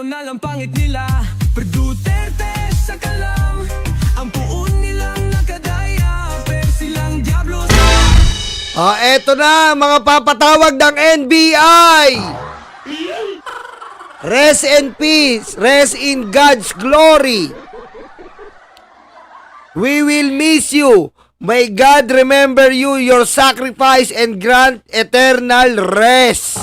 personal ang pangit nila. Per Duterte sa kalam, ang puon nilang nakadaya, pero silang diablos. Eto na, mga papatawag ng NBI. Rest in peace, rest in God's glory. We will miss you. May God remember you, your sacrifice, and grant eternal rest.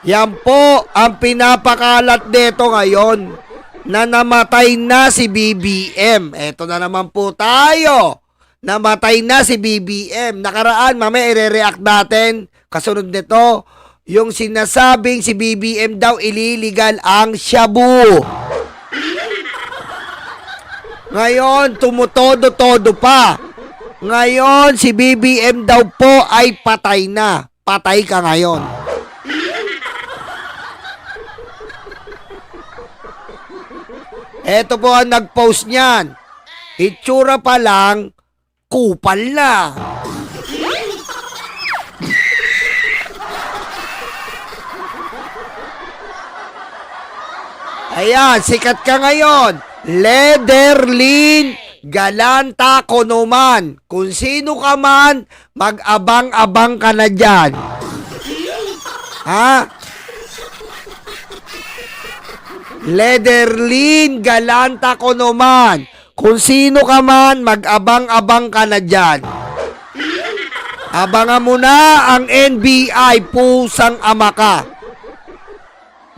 Yan po ang pinapakalat dito ngayon na namatay na si BBM. Eto na naman po tayo. Namatay na si BBM. Nakaraan, mamaya i-react natin. Kasunod nito, yung sinasabing si BBM daw ililigal ang shabu. Ngayon, tumutodo-todo pa. Ngayon, si BBM daw po ay patay na. Patay ka ngayon. Eto po ang nag-post niyan. Itsura pa lang, kupal na. Ayan, sikat ka ngayon. Lederlin Galanta Konoman. Kung sino ka man, mag-abang-abang ka na dyan. Ha? Lederlin Galanta Konoman. Kung sino ka man, mag-abang-abang ka na dyan. Abangan mo na ang NBI, pusang ama ka.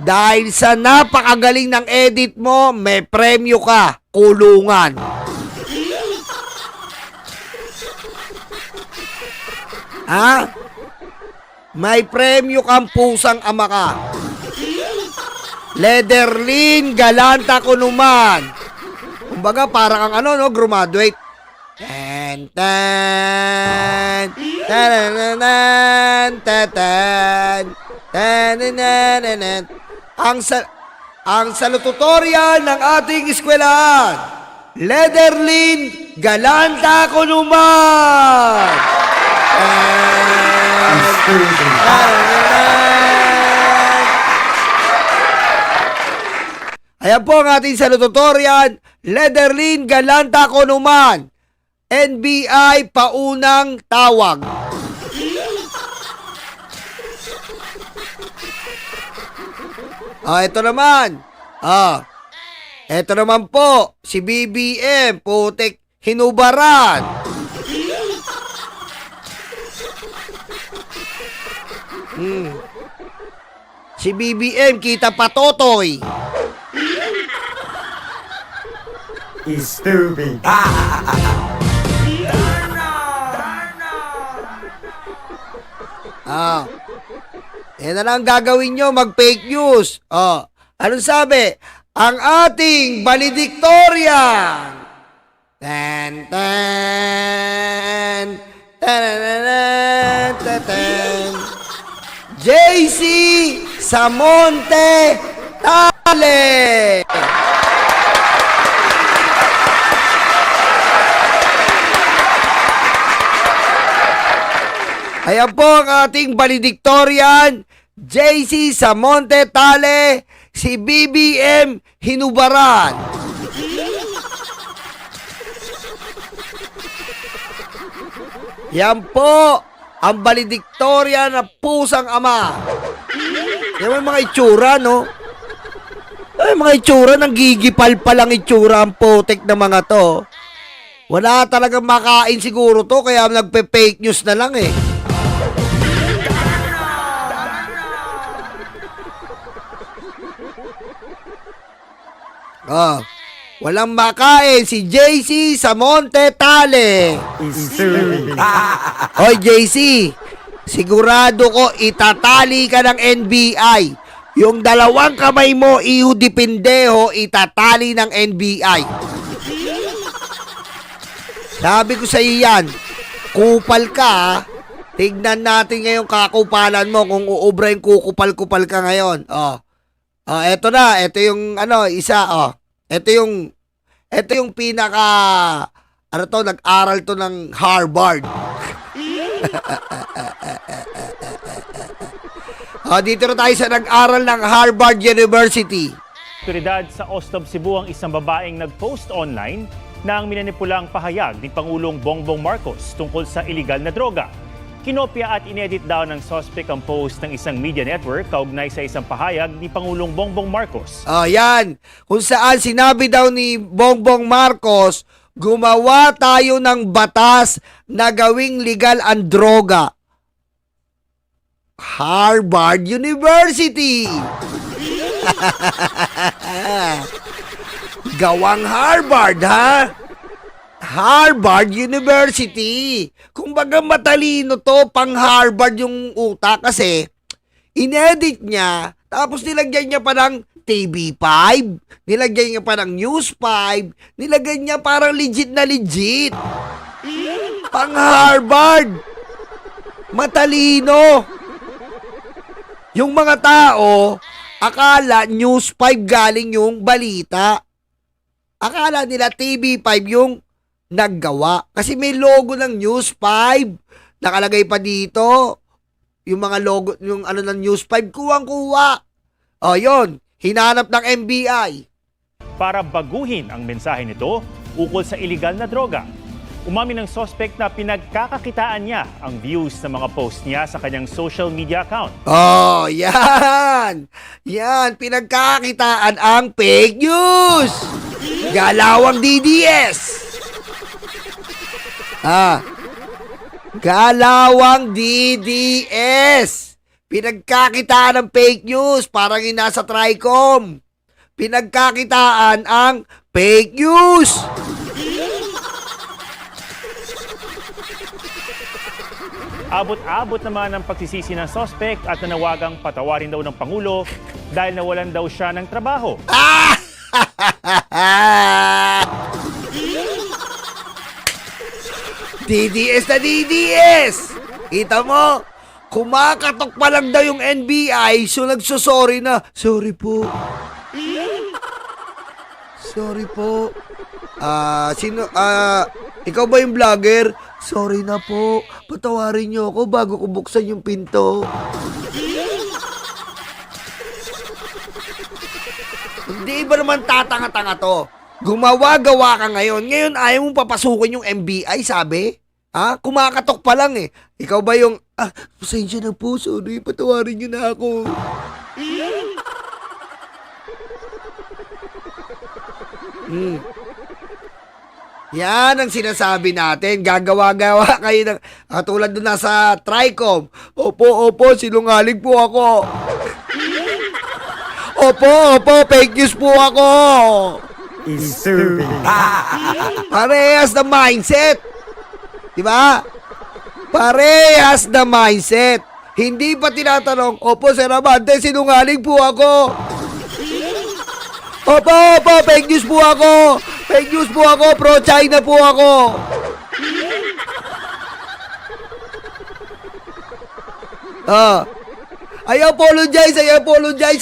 Dahil sa napakagaling ng edit mo, may premyo ka, kulungan. Ha? May premyo kang pusang ama ka. Lederlin Galanta Konoman. Kumbaga parang ang ano, no, graduate. Tan tan tan tan tan. Ang salututorial ng ating eskwelahan, Lederlin Galanta Konoman. Ayan po ang ating salututorial, Lederlin Galanta Konoman. NBI paunang tawag. Ito naman. Ito naman po, si BBM, putik, hinubaran. Si BBM, kita patotoy. Stupid. Yan na lang gagawin nyo, mag-fake news. Anong sabi? Ang ating valedictorian. Tan tan tan tan tan. JC Samonte Tale. Ayan po ang ating valedictorian, JC Samonte Tale, si BBM hinubaran. Yan po ang valedictorian na pusang ama. Yan mga itsura, no? Ay, mga itsura, nang gigipal pa lang itsura ang putik na mga to. Wala talagang makain siguro to, kaya nagpe-fake news na lang eh. Walang makain si JC Samonte Tale. Hoy JC, sigurado ko itatali ka ng NBI. Yung dalawang kamay mo, iho di pendeho, itatali ng NBI. Sabi ko sa iyo yan, kupal ka. Tignan natin ngayong kakupalan mo kung uubra yung kukupal-kupal ka ngayon. Eto na, eto yung isa. Ito yung pinaka, nag-aral to ng Harvard. Dito na tayo sa nag-aral ng Harvard University. Otoridad sa Ostov, Cebu ang isang babaeng nag-post online na ang minanipulang pahayag ni Pangulong Bongbong Marcos tungkol sa iligal na droga. Kinopya at inedit daw ng suspect ang post ng isang media network kaugnay sa isang pahayag ni Pangulong Bongbong Marcos. Yan. Kung saan sinabi daw ni Bongbong Marcos, gumawa tayo ng batas na gawing legal ang droga. Harvard University. Gawang Harvard, ha? Harvard University. Kumbaga matalino to, pang Harvard yung utak kasi inedit niya, tapos nilagyan niya pa ng TV5, nilagyan niya pa ng News 5, nilagyan niya parang legit na legit. Pang Harvard. Matalino. Yung mga tao, akala News 5 galing yung balita. Akala nila TV5 yung naggawa. Kasi may logo ng News 5. Nakalagay pa dito. Yung mga logo, yung ano ng News 5, kuwang-kuwa. Yun. Hinanap ng NBI. Para baguhin ang mensahe nito ukol sa iligal na droga. Umamin ng suspect na pinagkakakitaan niya ang views ng mga post niya sa kanyang social media account. Yan! Yan, pinagkakakitaan ang fake news! Galawang DDS! Galawang DDS! Pinagkakitaan ng fake news, parang yung nasa Tricom. Pinagkakitaan ang fake news! Abot-abot naman ang pagsisisi ng suspect at nanawagang patawarin daw ng Pangulo dahil nawalan daw siya ng trabaho. DDS na DDS! Kita mo, kumakatok pa lang daw yung NBI, so nagsosorry na. Sorry po. Sorry po. Ikaw ba yung vlogger? Sorry na po. Patawarin niyo ako bago ko buksan yung pinto. Hindi ba naman tatanga-tanga to? Gumawa-gawa ka ngayon. Ngayon ayaw mong papasukin yung NBI, sabi? Kumakatok pa lang eh. Ikaw ba yung, pasensya na po, sorry, patawarin niyo na ako. Yan ang sinasabi natin. Gagawa-gawa kayo ng, tulad doon nasa Tricom. Opo, sinungaling po ako. Opo, fake news po ako. Parehas na mindset. Diba? Parehas na mindset. Hindi pa tinatanong, opo, Sir Amante, sinungaling po ako. Opo, fake news po ako. Fake news po ako, pro-China po ako. I apologize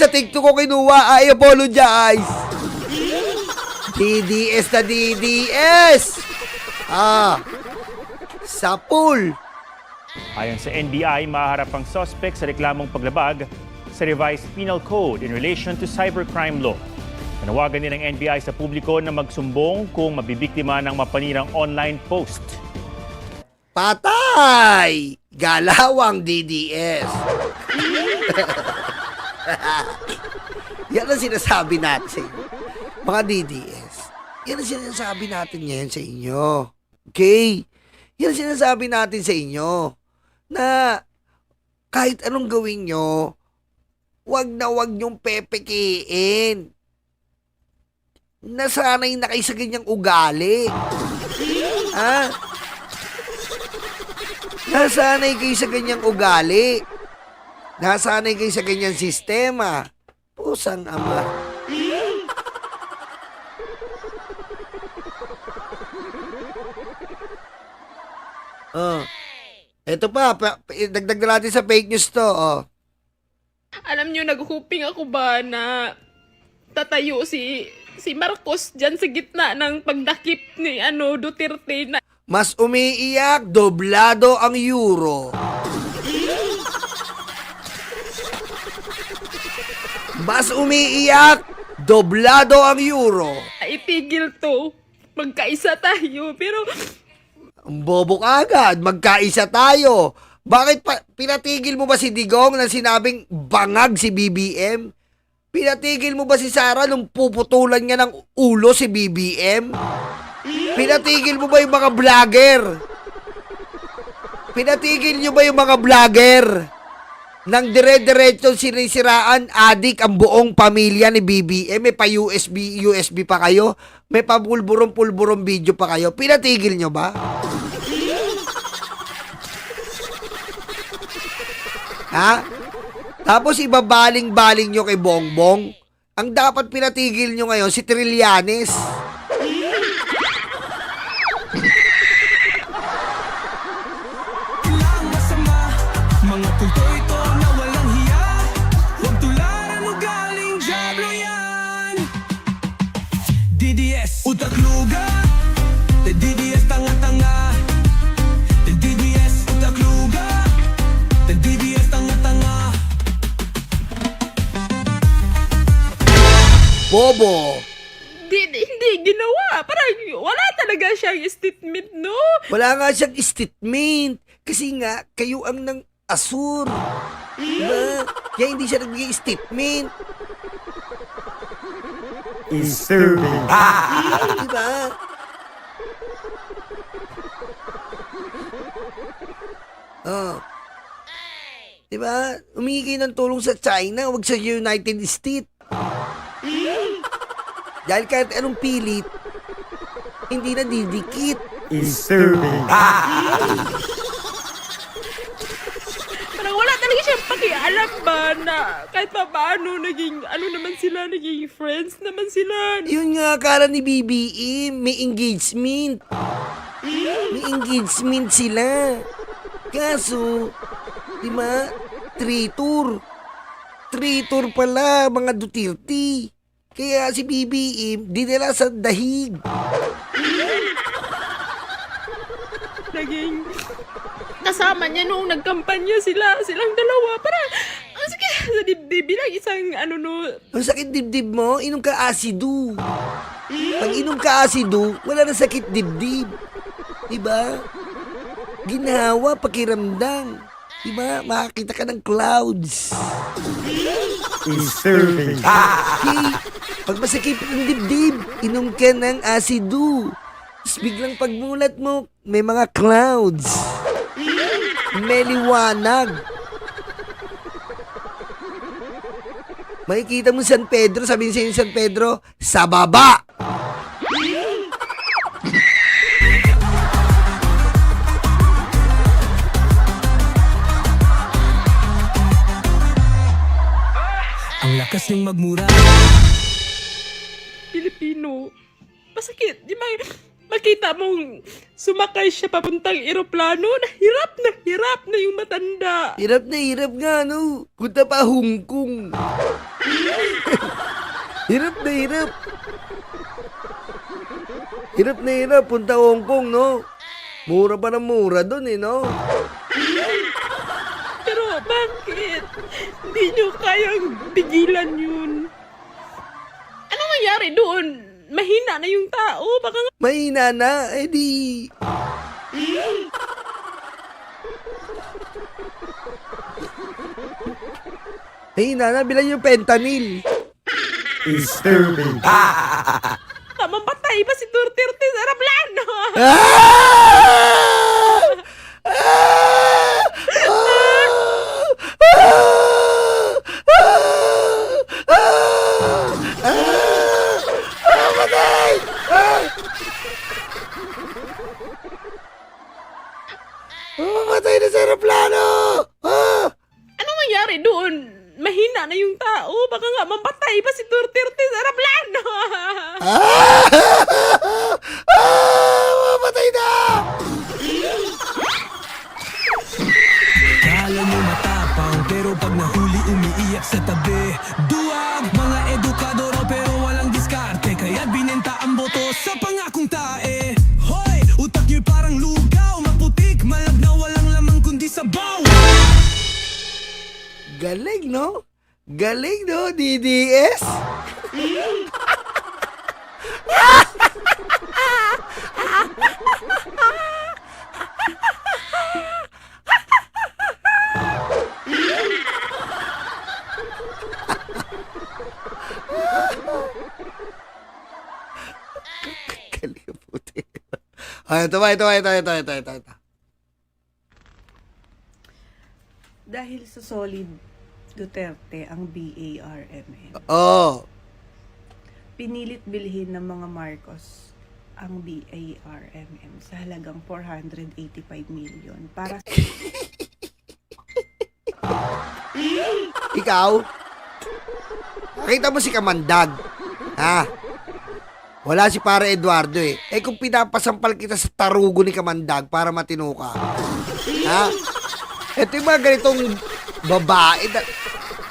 sa TikTok ko kinuha. I apologize. DDS na DDS. Sa pool. Ayon sa NBI, maharap ang suspect sa reklamong paglabag sa revised penal code in relation to cybercrime law. Nanawagan din ng NBI sa publiko na magsumbong kung mabibiktima ng mapanirang online post. Patay! Galawang DDS. Yan ang sinasabi natin sa inyo. Mga DDS. Yan ang sinasabi natin ngayon sa inyo. Okay? Yan ang sinasabi natin sa inyo. Na kahit anong gawin nyo, wag niyong pepekiin. Nasanay na kayo sa ganyang ugali. Nasanay kayo sa ganyang ugali. Nasanay kayo sa ganyang sistema. Pusang ama. Ito pa, dagdag na natin sa fake news to. Alam nyo, naghuping ako ba na tatayo si Marcos dyan sa gitna ng pagdakip ni Duterte na Mas umiiyak, doblado ang euro. Mas umiiyak, doblado ang euro. Itigil to. Magkaisa tayo. Pero Ang bobo ka agad, magkaisa tayo. Bakit pinatigil mo ba si Digong nang sinabing bangag si BBM? Pinatigil mo ba si Sara nung puputulan niya ng ulo si BBM? Pinatigil mo ba yung mga vlogger? Pinatigil nyo ba yung mga vlogger? Nang dire-diretso sinisiraan, adik ang buong pamilya ni BBM. May pa USB pa kayo. May pa pulburon video pa kayo. Pinatigil nyo ba? Ha? Tapos ibabaling-baling nyo kay Bongbong. Ang dapat pinatigil nyo ngayon, si Trillanes. Ilang masama, mga kulto ito na walang hiya. Huwag tularan o galing Diablo yan. DDS, utak luga. DDS, tanga-tanga. DDS, utak luga. DDS, tanga-tanga. Bobo. hindi ginawa. Parang wala talaga siyang statement, no? Wala nga siyang statement. Kasi nga, kayo ang nang asur. Diba? Kaya hindi siya nagbigay statement. Disturbing. Diba? Oh. Diba? Humingi kayo ng tulong sa China, wag sa United States. Dahil kahit anong pilit, hindi na didikit. Disturbing. Parang wala talaga siyang pakialam ba na kahit pa paano naging, naging friends naman sila. Yun nga, akala ni BBM, may engagement. May engagement sila. Kaso, di ba, traitor. Traitor pala, mga Duterte. Kaya si BBM, dinala sa dahig. Naging kasama niya noong nagkampanya silang dalawa. Parang, ang sakit sa dibdib bilang isang Ang sakit dibdib mo, inom ka asido. Pag inom ka asido, wala na sakit dibdib. Diba? Ginawa, pakiramdam. Diba? Makakita ka ng clouds. Disturbing. Okay. Pag masakit ang dibdib, inom ka ng asido. Tapos biglang pagmulat mo, may mga clouds. May liwanag. Makikita mo San Pedro, sabihin sa'yo San Pedro, sa baba. Ang lakas ng magmura. Pilipino. Masakit. Di ba, makita mong sumakay siya papuntang eroplano, hirap na yung matanda. Hirap na hirap nga, no? Punta pa Hong Kong. Hirap na hirap. Hirap na hirap, punta Hong Kong, no? Mura pa ng mura dun, eh, no? Pero bakit? Hindi nyo kayang pigilan yun. Ano nangyari doon? Mahina na yung tao. Baka nga Mahina na, eh di... Mahina na, bilang yung fentanyl. Disturbing. mamatay pa si Duterte sa aeroplano. Mamatay na sa aeroplano! Ano nangyari doon? Mahina na yung tao. Baka nga mamatay pa si Duterte sa aeroplano. Mamatay na! Kala mo matapang pero pag nahuli umiiyak sa tabi. Duwag, mga edukadoro pero walang diskarte. Kaya binenta ang boto sa pangakong tae. Hoy, utak nyo'y parang lugaw. Maputik, malag na walang laman kundi sabaw. Galing, no? Galing, no? DDS? Galing ang puti. Ay, ito. Dahil sa solid Duterte ang BARMM, Oh. pinilit bilhin ng mga Marcos ang BARMM sa halagang 485 million para Ikaw? Nakita mo si Kamandag? Ha? Wala si para Eduardo eh. Eh kung pinapasampal kita sa tarugo ni Kamandag para matino ka. Ha? Ito yung mga ganitong babae.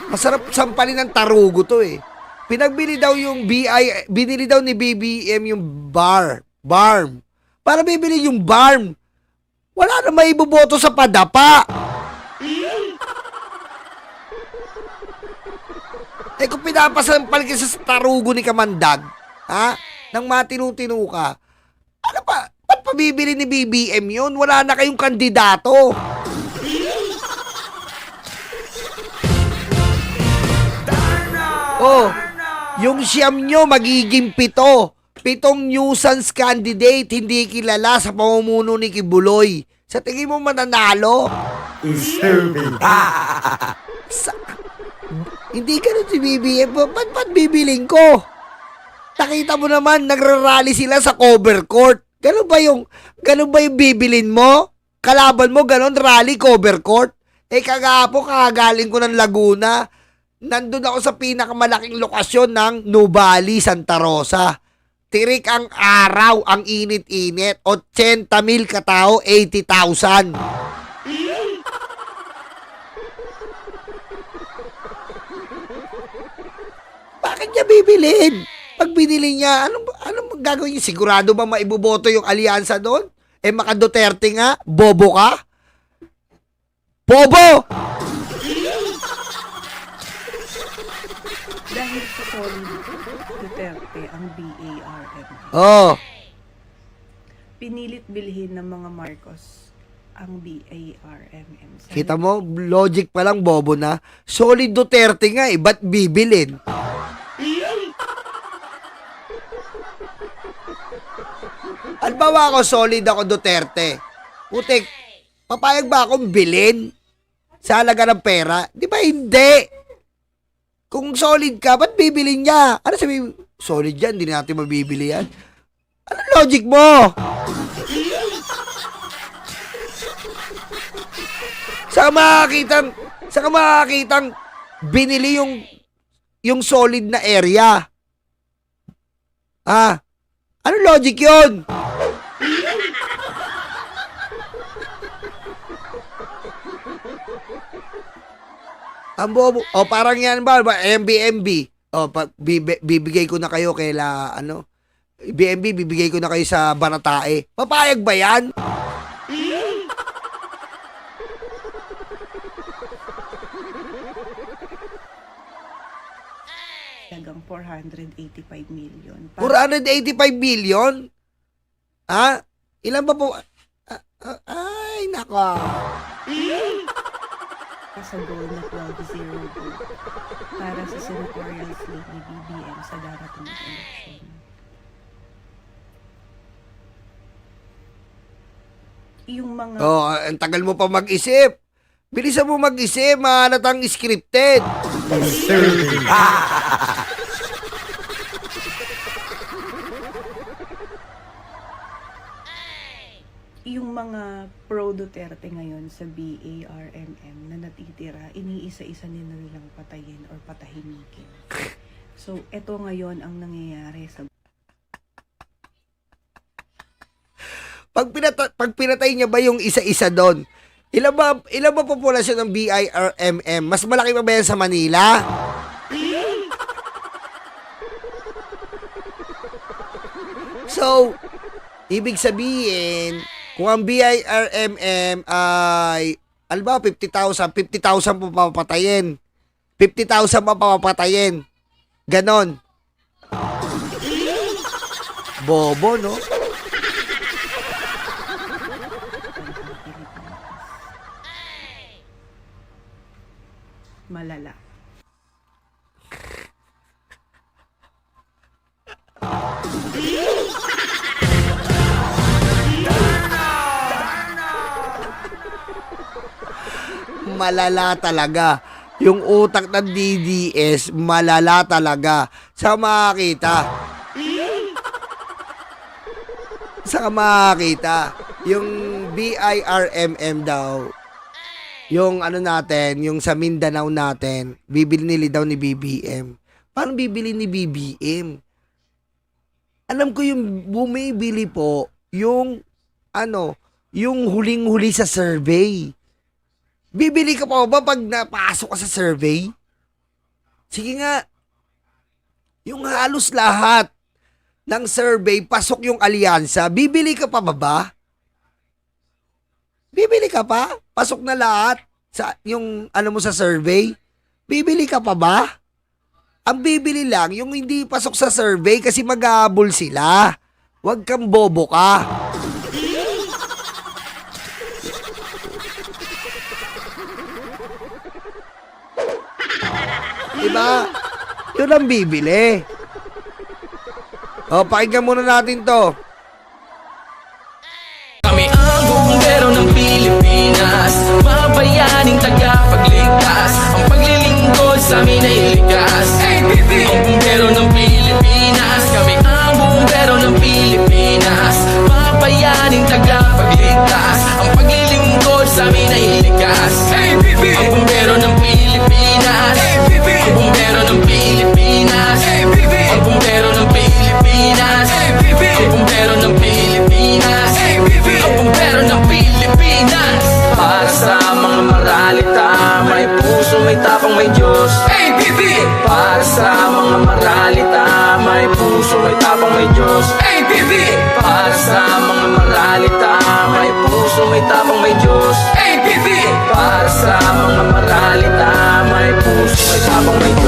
Masarap sampalin ng tarugo to eh. Pinagbili daw yung binili daw ni BBM yung barm. Para bibili yung barm. Wala na maiboboto sa padapa. Eh kung pinapasampal ka sa tarugo ni Kamandag, ha? Nang matinu-tinu ka, ano pa? Ba't pabibili ni BBM yun? Wala na kayong kandidato. Oh, yung siyam nyo magiging 7. 7 nuisance candidate hindi kilala sa pamumuno ni Kibuloy. Sa tingin mo mananalo? Stupid. Hindi ganun si BBM. Ba't bibiling ko? Nakita mo naman, nagrarally sila sa cover court. Ganun ba yung bibilin mo? Kalaban mo, ganun, rally, cover court? Eh, kagapo, kagaling ko ng Laguna. Nandun ako sa pinakamalaking lokasyon ng Nubali, Santa Rosa. Tirik ang araw, ang init-init. 80,000 katao, 80,000. Bakit niya bibilin? Pag binili niya, anong gagawin niya? Sigurado ba maiboboto yung alyansa doon? Eh, maka Duterte nga, bobo ka? Bobo! dahil sa solid Duterte ang BARMM, Oh, pinilit bilhin ng mga Marcos ang BARMM sa kita mo, logic pa lang, bobo na. Solid Duterte nga eh, ba't bibilin? Albawa ako, solid ako Duterte. Putik, papayag ba akong bilhin sa halaga ng pera? Di ba hindi? Kung solid ka, ba't bibilin niya? Ano sabi, solid yan, hindi natin mabibili yan. Ano logic mo? Saka makakitang binili yung solid na area. Ah, ano logic yun? Ang bobo. O parang yan ba? MBMB. O, bibigay ko na kayo kaila, BMB, bibigay ko na kayo sa Baratae. Papayag ba yan? halagang 485 million. 485 million? Ha? Ilan ba po? Ay, nako. Sa goal na 12-0 vote para sa senatorial slate ni BBM sa darating na eleksyon. Yung mga Oh, ang tagal mo pa mag-isip. Bilisan mo mag-isip, mahalatang scripted. Stupid. yung mga pro-Duterte ngayon sa BARMM na natitira, iniisa-isa nilang patayin or patahimikin. So, eto ngayon ang nangyayari sa Pag pinatay niya ba yung isa-isa doon? Ilan ba populasyon ng BIRMM? Mas malaki pa ba yan sa Manila? So, ibig sabihin, kung ang BIRMM ay, 50,000 po papatayin. 50,000 pa papatayin. Ganon. Bobo, no? Malala. Malala talaga. Yung utak ng DDS, malala talaga. Sa makakita. Sa makakita. Yung BIRMM daw, yung ano natin, yung sa Mindanao natin, bibili nila daw ni BBM. Paano bibili ni BBM? Alam ko yung bumibili po, yung ano, yung huling-huli sa survey. Bibili ka pa ba pag napasok ka sa survey? Sige nga. Yung halos lahat ng survey, pasok yung alyansa, bibili ka pa ba? Bibili ka pa? Pasok na lahat sa yung ano mo sa survey? Bibili ka pa ba? Ang bibili lang yung hindi pasok sa survey kasi mag-aabol sila. Huwag kang bobo ka. Diba? Yun ang bibili. O, pakinggan muna natin to. Kami ang bumbero ng Pilipinas, mga bayaning tagapagligtas. Ang paglilingkod sa amin ay likas. Ang bumbero ng Pilipinas, kami ang bumbero ng Pilipinas, mga bayaning tagapagligtas. Ang paglilingkod sa amin ay likas. Ang bumbero ng Pilipinas, ang bumbero ng Pilipinas, ang bumbero ng Pilipinas, ang bumbero ng Pilipinas, ang bumbero ng Pilipinas. Para sa mga maralita, may puso, may tapang, may Diyos. Para sa mga maralita, may puso, may tapang, may Diyos. Para sa mga maralita, may puso, may tapang, may Diyos. Para sa mga maralita, may puso, may tapang, may Diyos.